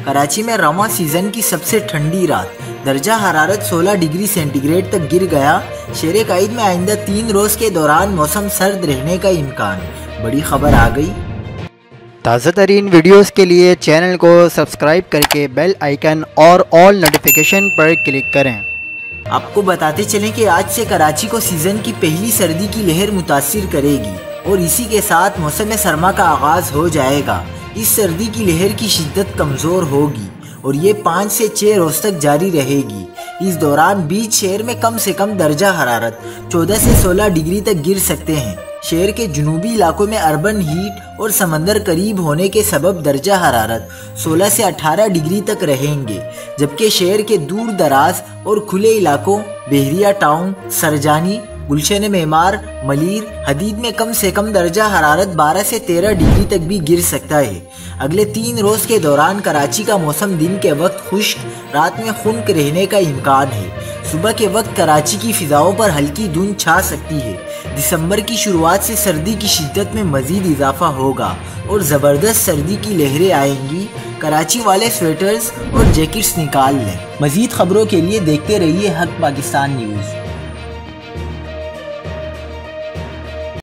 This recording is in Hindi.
कराची में रवां सीज़न की सबसे ठंडी रात, दर्जा हरारत 16 डिग्री सेंटीग्रेड तक गिर गया। शेर कायद में आइंदा 3 रोज़ के दौरान मौसम सर्द रहने का इम्कान। बड़ी खबर आ गई। ताज़ा तरीन वीडियोज़ के लिए चैनल को सब्सक्राइब करके बेल आइकन और ऑल नोटिफिकेशन पर क्लिक करें। आपको बताते चलें कि आज से कराची को सीज़न की पहली सर्दी की लहर मुतासिर करेगी और इसी के साथ मौसम सरमा का आगाज़ हो जाएगा। इस सर्दी की लहर की शिद्दत कमज़ोर होगी और ये 5 से 6 रोज़ तक जारी रहेगी। इस दौरान बीच शहर में कम से कम दर्जा हरारत 14 से 16 डिग्री तक गिर सकते हैं। शहर के जुनूबी इलाकों में अर्बन हीट और समंदर करीब होने के सबब दर्जा हरारत 16 से 18 डिग्री तक रहेंगे, जबकि शहर के दूर दराज और खुले इलाकों बहरिया टाउन, सरजानी, गुलशन मेमार, मलीर, हदीद में कम से कम दर्जा हरारत 12 से 13 डिग्री तक भी गिर सकता है। अगले 3 रोज़ के दौरान कराची का मौसम दिन के वक्त खुश्क, रात में खुनक रहने का इम्कान है। सुबह के वक्त कराची की फिजाओं पर हल्की धुंध छा सकती है। दिसंबर की शुरुआत से सर्दी की शिद्दत में मजीद इजाफा होगा और ज़बरदस्त सर्दी की लहरें आएंगी। कराची वाले स्वेटर्स और जैकेट्स निकाल लें। मजीद खबरों के लिए देखते रहिए हक पाकिस्तान न्यूज़।